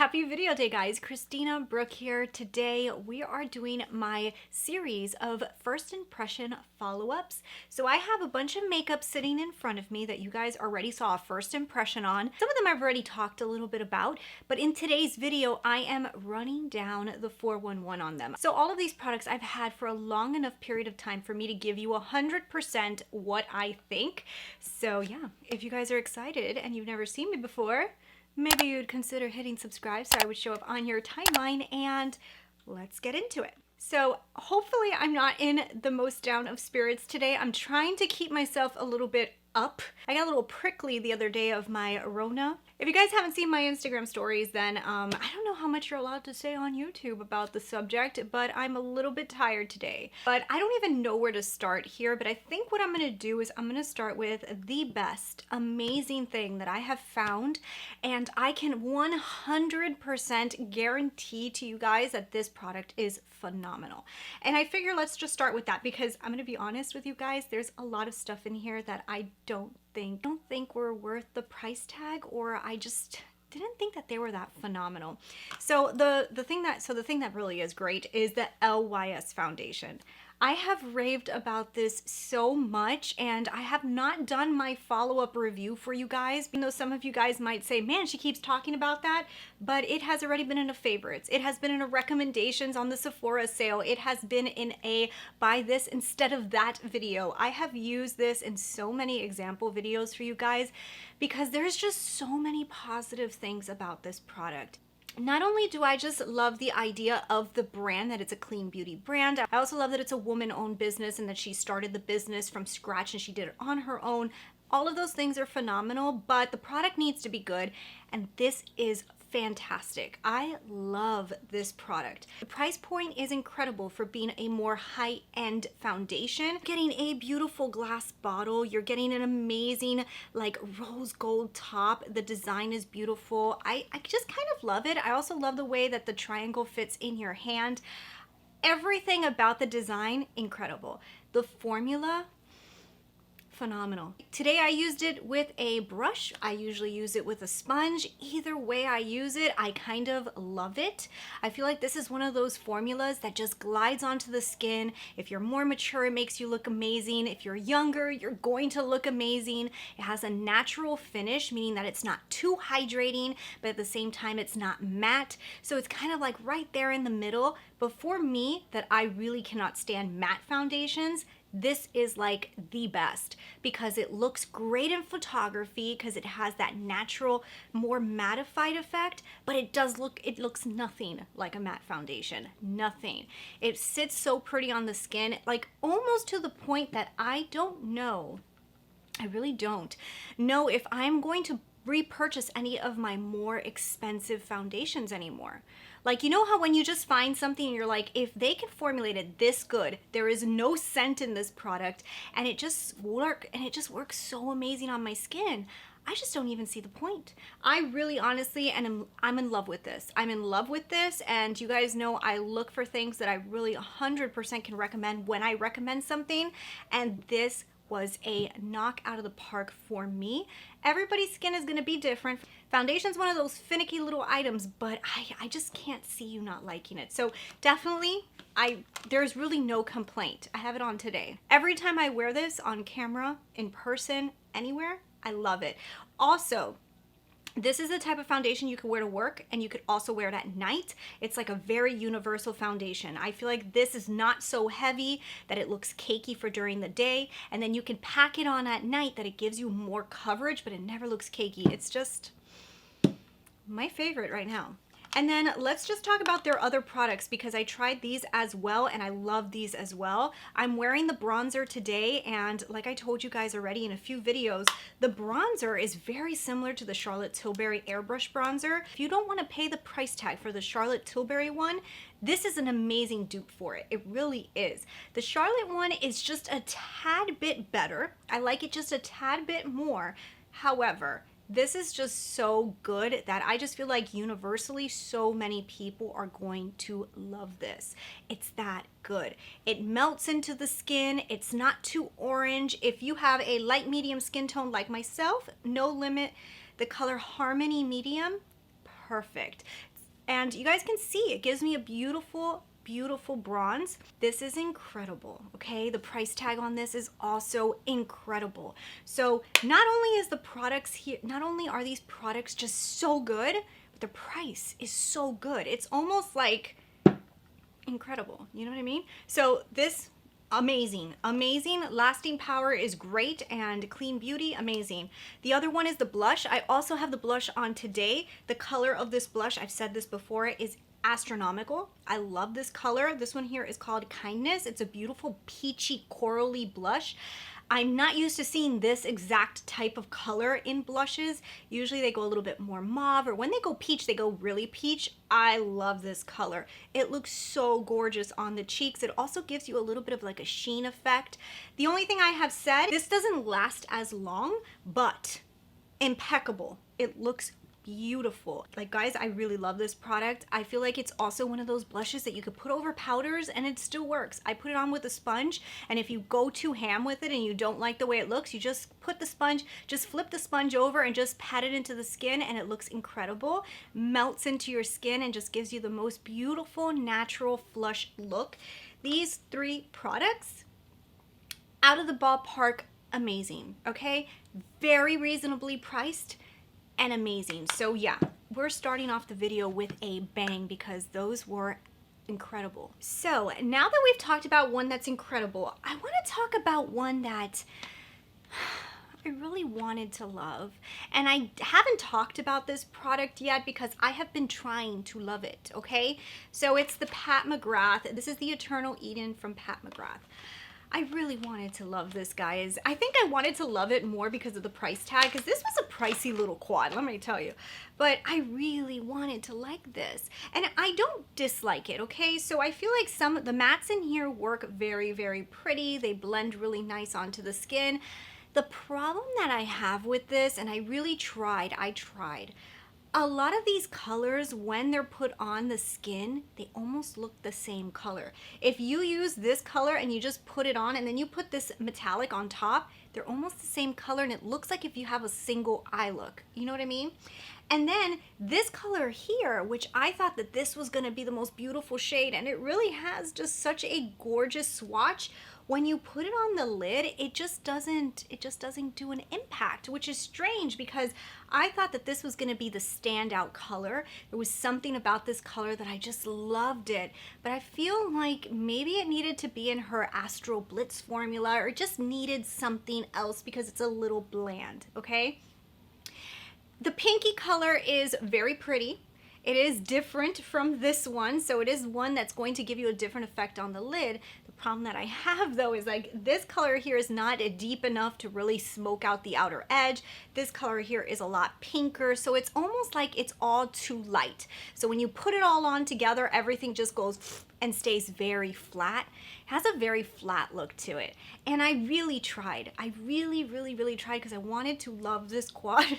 Happy video day, guys. Christina, Brooke here. Today we are doing my series of first impression follow-ups. So I have a bunch of makeup sitting in front of me that you guys already saw a first impression on. Some of them I've already talked a little bit about, but in today's video I am running down the 411 on them. So all of these products I've had for a long enough period of time for me to give you 100% what I think. So yeah, if you guys are excited and you've never seen me before, maybe you'd consider hitting subscribe so I would show up on your timeline, and let's get into it. So hopefully I'm not in the most down of spirits today. I'm trying to keep myself a little bit up. I got a little prickly the other day of my Rona. If you guys haven't seen my Instagram stories, then I don't know how much you're allowed to say on YouTube about the subject, but I'm a little bit tired today. But I don't even know where to start here, but I think what I'm gonna do is I'm gonna start with the best, amazing thing that I have found, and I can 100% guarantee to you guys that this product is phenomenal. And I figure let's just start with that, because I'm gonna be honest with you guys, there's a lot of stuff in here that I don't think were worth the price tag, or I just didn't think that they were that phenomenal. So the thing that really is great is the LYS foundation. I have raved about this so much, and I have not done my follow-up review for you guys, even though some of you guys might say, man, she keeps talking about that, but it has already been in a favorites. It has been in a recommendations on the Sephora sale. It has been in a buy this instead of that video. I have used this in so many example videos for you guys because there's just so many positive things about this product. Not only do I just love the idea of the brand, that it's a clean beauty brand, I also love that it's a woman-owned business and that she started the business from scratch and she did it on her own. All of those things are phenomenal, but the product needs to be good, and this is fantastic. I love this product. The price point is incredible for being a more high-end foundation. Getting a beautiful glass bottle, you're getting an amazing like rose gold top. The design is beautiful. I just kind of love it. I also love the way that the triangle fits in your hand. Everything about the design, incredible. The formula, phenomenal. Today I used it with a brush. I usually use it with a sponge. Either way I use it, I kind of love it. I feel like this is one of those formulas that just glides onto the skin. If you're more mature, it makes you look amazing. If you're younger, you're going to look amazing. It has a natural finish, meaning that it's not too hydrating, but at the same time it's not matte. So it's kind of like right there in the middle. But for me, that I really cannot stand matte foundations, this is like the best because it looks great in photography because it has that natural, more mattified effect, but it looks nothing like a matte foundation, nothing. It sits so pretty on the skin, like almost to the point that I really don't know if I'm going to repurchase any of my more expensive foundations anymore. Like, you know how when you just find something and you're like, if they can formulate it this good, there is no scent in this product, and it just works so amazing on my skin, I just don't even see the point. I really honestly, and I'm in love with this. I'm in love with this, and you guys know I look for things that I really 100% can recommend when I recommend something, and this was a knock out of the park for me. Everybody's skin is gonna be different. Foundation's one of those finicky little items, but I just can't see you not liking it. So definitely, there's really no complaint. I have it on today. Every time I wear this on camera, in person, anywhere, I love it. Also, this is the type of foundation you can wear to work, and you could also wear it at night. It's like a very universal foundation. I feel like this is not so heavy that it looks cakey for during the day, and then you can pack it on at night that it gives you more coverage, but it never looks cakey. It's just my favorite right now. And then let's just talk about their other products, because I tried these as well and I love these as well. I'm wearing the bronzer today, and like I told you guys already in a few videos, the bronzer is very similar to the Charlotte Tilbury airbrush bronzer. If you don't want to pay the price tag for the Charlotte Tilbury one, this is an amazing dupe for it. It really is. The Charlotte one is just a tad bit better. I like it just a tad bit more. However, this is just so good that I just feel like universally so many people are going to love this. It's that good. It melts into the skin. It's not too orange. If you have a light medium skin tone like myself, no limit. The color Harmony Medium, perfect. And you guys can see it gives me a beautiful bronze. This is incredible, okay? The price tag on this is also incredible. So not only is the products here, not only are these products just so good, but the price is so good. It's almost like incredible, you know what I mean? So this, amazing, lasting power is great, and clean beauty, amazing. The other one is the blush. I also have the blush on today. The color of this blush, I've said this before, is astronomical. I love this color. This one here is called Kindness. It's a beautiful peachy corally blush. I'm not used to seeing this exact type of color in blushes. Usually they go a little bit more mauve, or when they go peach, they go really peach. I love this color. It looks so gorgeous on the cheeks. It also gives you a little bit of like a sheen effect. The only thing I have said, this doesn't last as long, but impeccable. It looks beautiful. Like, guys, I really love this product. I feel like it's also one of those blushes that you could put over powders and it still works. I put it on with a sponge, and if you go too ham with it and you don't like the way it looks, you just put the sponge, just flip the sponge over and just pat it into the skin, and it looks incredible. Melts into your skin and just gives you the most beautiful natural flush look. These three products, out of the ballpark, amazing, okay? Very reasonably priced and amazing. So yeah, we're starting off the video with a bang because those were incredible. So now that we've talked about one that's incredible, I want to talk about one that I really wanted to love. And I haven't talked about this product yet because I have been trying to love it, okay? So it's the Pat McGrath. This is the Eternal Eden from Pat McGrath. I really wanted to love this, guys. I think I wanted to love it more because of the price tag, because this was a pricey little quad, let me tell you. But I really wanted to like this. And I don't dislike it, okay? So I feel like some of the mattes in here work very, very pretty. They blend really nice onto the skin. The problem that I have with this, and I really tried, a lot of these colors, when they're put on the skin, they almost look the same color. If you use this color and you just put it on and then you put this metallic on top, they're almost the same color, and it looks like if you have a single eye look. You know what I mean? And then this color here, which I thought that this was gonna be the most beautiful shade, and it really has just such a gorgeous swatch. When you put it on the lid, it just doesn't do an impact, which is strange because I thought that this was gonna be the standout color. There was something about this color that I just loved it, but I feel like maybe it needed to be in her Astral Blitz formula, or it just needed something else because it's a little bland, okay? The pinky color is very pretty. It is different from this one, so it is one that's going to give you a different effect on the lid. The problem that I have though is like this color here is not deep enough to really smoke out the outer edge. This color here is a lot pinker, so it's almost like it's all too light. So when you put it all on together, everything just goes and stays very flat. It has a very flat look to it. And I really tried. I really tried because I wanted to love this quad.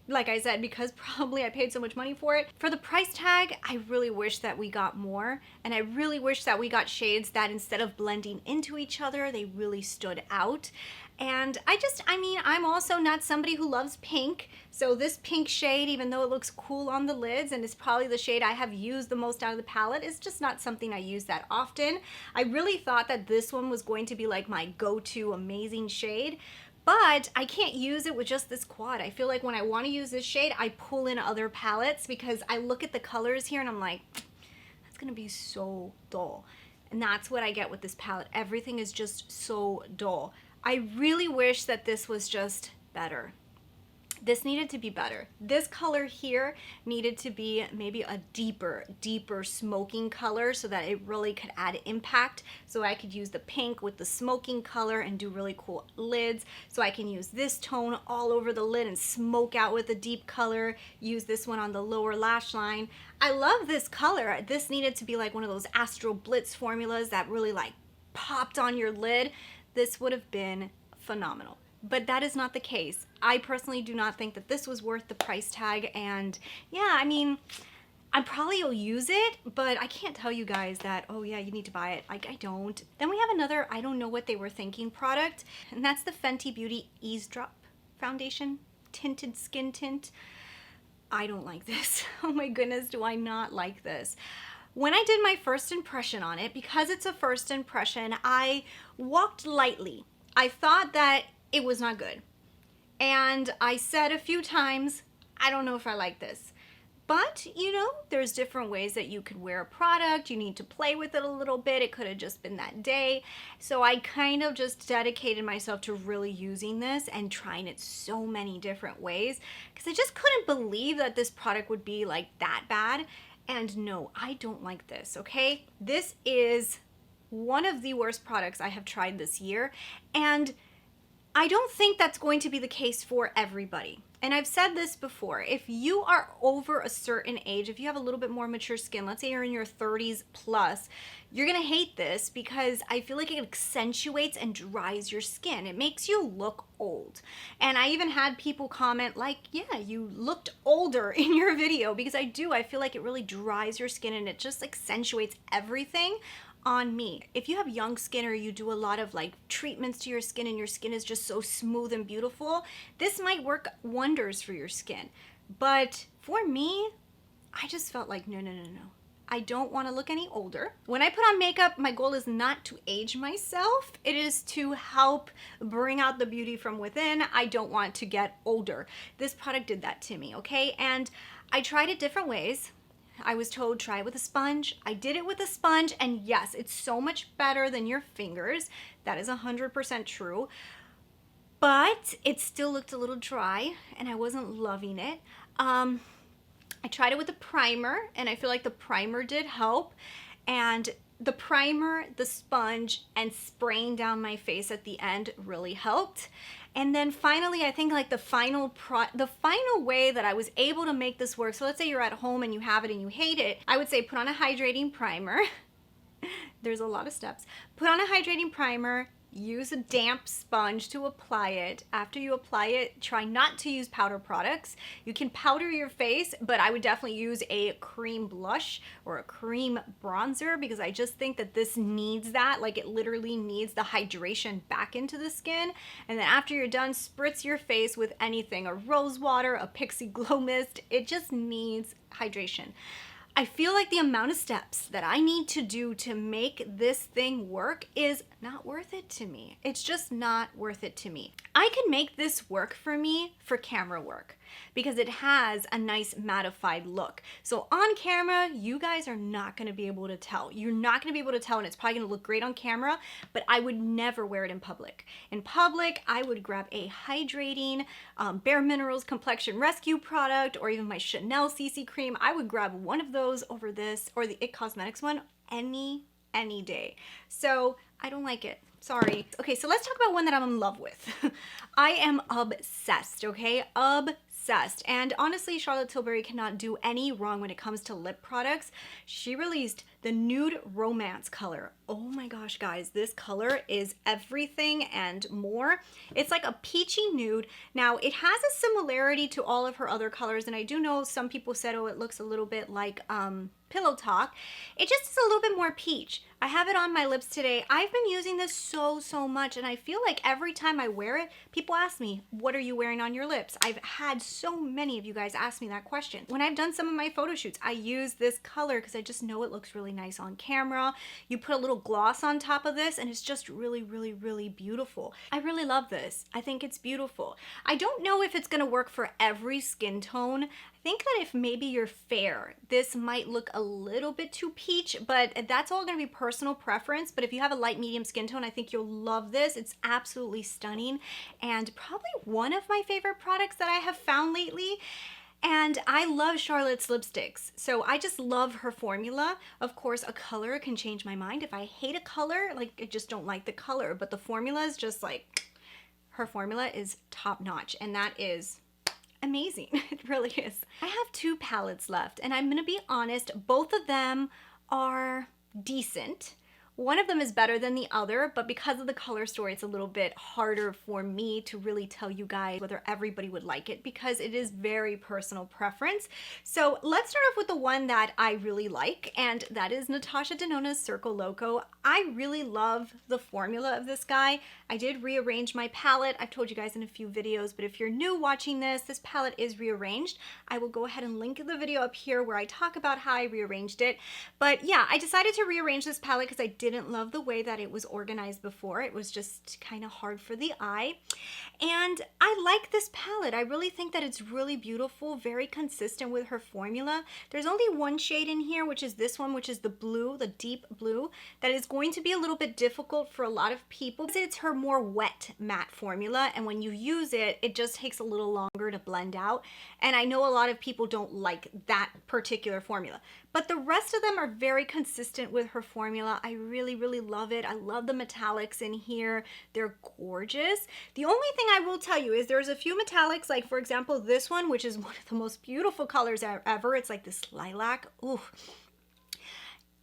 Like I said, because probably I paid so much money for it. For the price tag, I really wish that we got more, and I really wish that we got shades that instead of blending into each other, they really stood out. And I mean, I'm also not somebody who loves pink, so this pink shade, even though it looks cool on the lids and it's probably the shade I have used the most out of the palette, is just not something I use that often. I really thought that this one was going to be like my go-to amazing shade, but I can't use it with just this quad. I feel like when I want to use this shade, I pull in other palettes because I look at the colors here and I'm like, that's gonna be so dull. And that's what I get with this palette. Everything is just so dull. I really wish that this was just better. This needed to be better. This color here needed to be maybe a deeper smoking color so that it really could add impact. So I could use the pink with the smoking color and do really cool lids. So I can use this tone all over the lid and smoke out with a deep color. Use this one on the lower lash line. I love this color. This needed to be like one of those Astral Blitz formulas that really like popped on your lid. This would have been phenomenal. But that is not the case. I personally do not think that this was worth the price tag, and yeah, I mean, I probably will use it, but I can't tell you guys that, oh yeah, you need to buy it. Like, I don't. Then we have another, I don't know what they were thinking product, and that's the Fenty Beauty Eaze Drop Foundation Tinted Skin Tint. I don't like this. Oh my goodness, do I not like this. When I did my first impression on it, because it's a first impression, I walked lightly. I thought that it was not good. And I said a few times, I don't know if I like this. But, you know, there's different ways that you could wear a product. You need to play with it a little bit. It could have just been that day. So I kind of just dedicated myself to really using this and trying it so many different ways, because I just couldn't believe that this product would be like that bad. And no, I don't like this, okay? This is one of the worst products I have tried this year. And I don't think that's going to be the case for everybody. And I've said this before, if you are over a certain age, if you have a little bit more mature skin, let's say you're in your 30s plus, you're gonna hate this because I feel like it accentuates and dries your skin. It makes you look old. And I even had people comment like, yeah, you looked older in your video, because I do. I feel like it really dries your skin and it just accentuates everything on me. If you have young skin or you do a lot of like treatments to your skin and your skin is just so smooth and beautiful, this might work wonders for your skin. But for me, I just felt like, no. I don't want to look any older. When I put on makeup, my goal is not to age myself. It is to help bring out the beauty from within. I don't want to get older. This product did that to me, okay? And I tried it different ways. I was told try it with a sponge. I did it with a sponge, and yes, it's so much better than your fingers. That is 100% true. But it still looked a little dry, and I wasn't loving it. I tried it with a primer, and I feel like the primer did help. And the primer, the sponge, and spraying down my face at the end really helped. And then finally, I think like the final way that I was able to make this work, so let's say you're at home and you have it and you hate it, I would say put on a hydrating primer. There's a lot of steps. Put on a hydrating primer, use a damp sponge to apply it. After you apply it, try not to use powder products. You can powder your face, but I would definitely use a cream blush or a cream bronzer, because I just think that this needs that. Like, it literally needs the hydration back into the skin. And then after you're done, spritz your face with anything, a rose water, a pixie glow mist. It just needs hydration. I feel like the amount of steps that I need to do to make this thing work is not worth it to me. It's just not worth it to me. I can make this work for me for camera work because it has a nice mattified look. So on camera, you guys are not gonna be able to tell. You're not gonna be able to tell, and it's probably gonna look great on camera, but I would never wear it in public. In public, I would grab a hydrating Bare Minerals Complexion Rescue product, or even my Chanel CC cream. I would grab one of those over this, or the IT Cosmetics one, any day. So I don't like it. Sorry. Okay, so let's talk about one that I'm in love with. I am obsessed, okay? Obsessed. And honestly, Charlotte Tilbury cannot do any wrong when it comes to lip products. She released the Nude Romance color. Oh my gosh, guys, this color is everything and more. It's like a peachy nude. Now, it has a similarity to all of her other colors, and I do know some people said, oh, it looks a little bit like Pillow Talk. It just is a little bit more peach. I have it on my lips today. I've been using this so much, and I feel like every time I wear it, people ask me, what are you wearing on your lips? I've had so many of you guys ask me that question. When I've done some of my photo shoots, I use this color because I just know it looks really nice on camera. You put a little gloss on top of this, and it's just really beautiful. I really love this. I think it's beautiful. I don't know if it's gonna work for every skin tone. I think that if maybe you're fair, this might look a little bit too peach, but that's all gonna be personal preference. But if you have a light medium skin tone, I think you'll love this. It's absolutely stunning, and probably one of my favorite products that I have found lately. And I love Charlotte's lipsticks, so I just love her formula. Of course, a color can change my mind. If I hate a color, like I just don't like the color, but the formula is just like, her formula is top notch, and that is amazing. It really is. I have two palettes left, and I'm gonna be honest, both of them are decent. One of them is better than the other, but because of the color story, it's a little bit harder for me to really tell you guys whether everybody would like it because it is very personal preference. So let's start off with the one that I really like, and that is Natasha Denona Circo Loco. I really love the formula of this guy. I did rearrange my palette. I've told you guys in a few videos, but if you're new watching this palette is rearranged. I will go ahead and link the video up here where I talk about how I rearranged it. But yeah, I decided to rearrange this palette because I didn't love the way that it was organized before. It was just kind of hard for the eye. And I like this palette. I really think that it's really beautiful, very consistent with her formula. There's only one shade in here, which is this one, which is the blue, the deep blue, that is going to be a little bit difficult for a lot of people. It's her more wet matte formula, and when you use it, it just takes a little longer to blend out. And I know a lot of people don't like that particular formula, but the rest of them are very consistent with her formula. I really, really love it. I love the metallics in here. They're gorgeous. The only thing I will tell you is there's a few metallics, like for example, this one, which is one of the most beautiful colors ever. It's like this lilac. Ooh.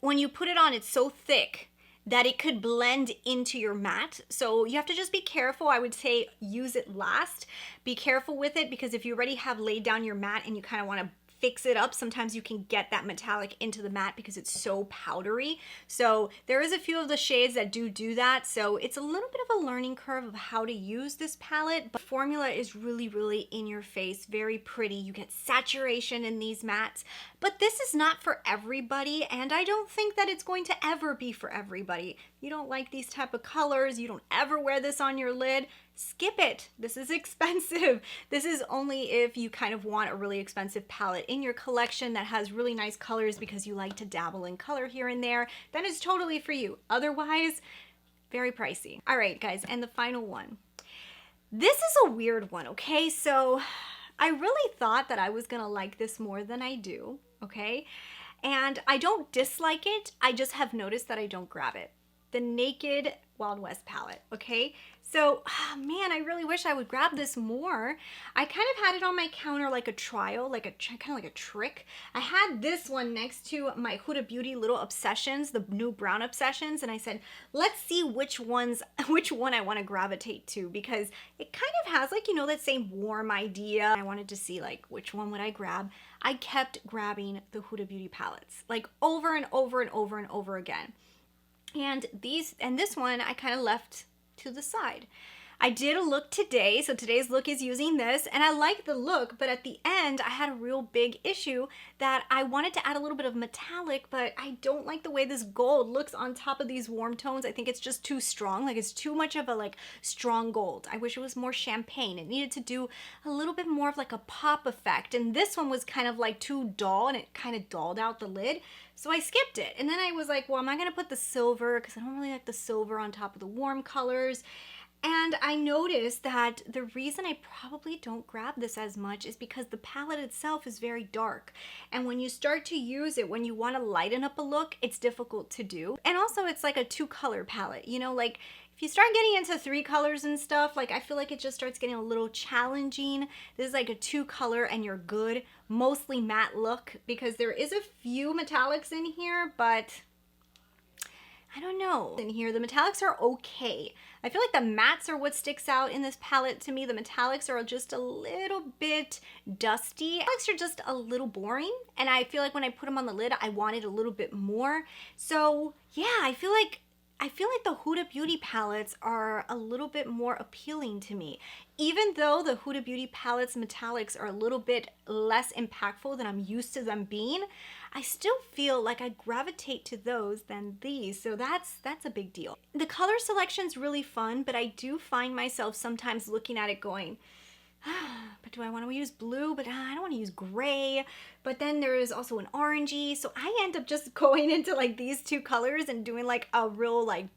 When you put it on, it's so thick that it could blend into your matte. So you have to just be careful. I would say use it last. Be careful with it because if you already have laid down your matte and you kind of want to fix it up, sometimes you can get that metallic into the matte because it's so powdery. So there is a few of the shades that do that. So it's a little bit of a learning curve of how to use this palette, but the formula is really, really in your face, very pretty. You get saturation in these mattes, but this is not for everybody. And I don't think that it's going to ever be for everybody. You don't like these type of colors, you don't ever wear this on your lid, skip it. This is expensive. This is only if you kind of want a really expensive palette in your collection that has really nice colors because you like to dabble in color here and there. Then it's totally for you. Otherwise, very pricey. All right, guys, and the final one. This is a weird one, okay? So I really thought that I was gonna like this more than I do, okay? And I don't dislike it. I just have noticed that I don't grab it. The Decay Wild West Palette, okay? So, man, I really wish I would grab this more. I kind of had it on my counter like a trial, like kind of like a trick. I had this one next to my Huda Beauty Little Obsessions, the new brown Obsessions, and I said, let's see which one I want to gravitate to because it kind of has like, you know, that same warm idea. I wanted to see like which one would I grab. I kept grabbing the Huda Beauty palettes like over and over and over and over again. And this one I kind of left to the side. I did a look today, so today's look is using this, and I like the look, but at the end I had a real big issue that I wanted to add a little bit of metallic, but I don't like the way this gold looks on top of these warm tones. I think it's just too strong, like it's too much of a like strong gold. I wish it was more champagne. It needed to do a little bit more of like a pop effect, and this one was kind of like too dull and it kind of dulled out the lid. So I skipped it, and then I was like, well, am I gonna put the silver because I don't really like the silver on top of the warm colors. And I noticed that the reason I probably don't grab this as much is because the palette itself is very dark. And when you start to use it, when you want to lighten up a look, it's difficult to do. And also it's like a 2-color palette, you know, like if you start getting into 3 colors and stuff, like I feel like it just starts getting a little challenging. This is like a 2-color and you're good, mostly matte look because there is a few metallics in here, but I don't know. In here, the metallics are okay. I feel like the mattes are what sticks out in this palette to me. The metallics are just a little bit dusty. Metallics are just a little boring. And I feel like when I put them on the lid, I wanted a little bit more. So yeah, I feel like the Huda Beauty palettes are a little bit more appealing to me. Even though the Huda Beauty palettes metallics are a little bit less impactful than I'm used to them being, I still feel like I gravitate to those than these. So that's a big deal. The color selection's really fun, but I do find myself sometimes looking at it going, but do I want to use blue? But I don't want to use gray. But then there is also an orangey. So I end up just going into like these 2 colors and doing like a real like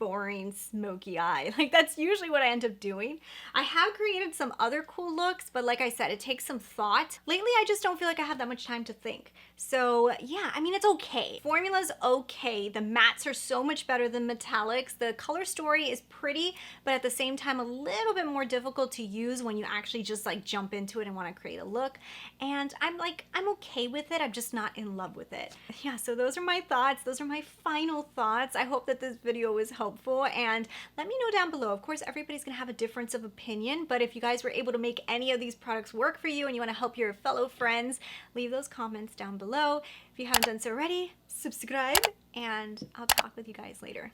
boring smoky eye. Like that's usually what I end up doing. I have created some other cool looks, but like I said, it takes some thought. Lately, I just don't feel like I have that much time to think. So yeah, I mean, it's okay. Formula's okay. The mattes are so much better than metallics. The color story is pretty, but at the same time, a little bit more difficult to use when you actually just like jump into it and want to create a look. And I'm okay with it. I'm just not in love with it. Yeah, so those are my thoughts. Those are my final thoughts. I hope that this video was helpful, and let me know down below. Of course, everybody's gonna have a difference of opinion, but if you guys were able to make any of these products work for you and you want to help your fellow friends, leave those comments down below. If you haven't done so already, subscribe, and I'll talk with you guys later.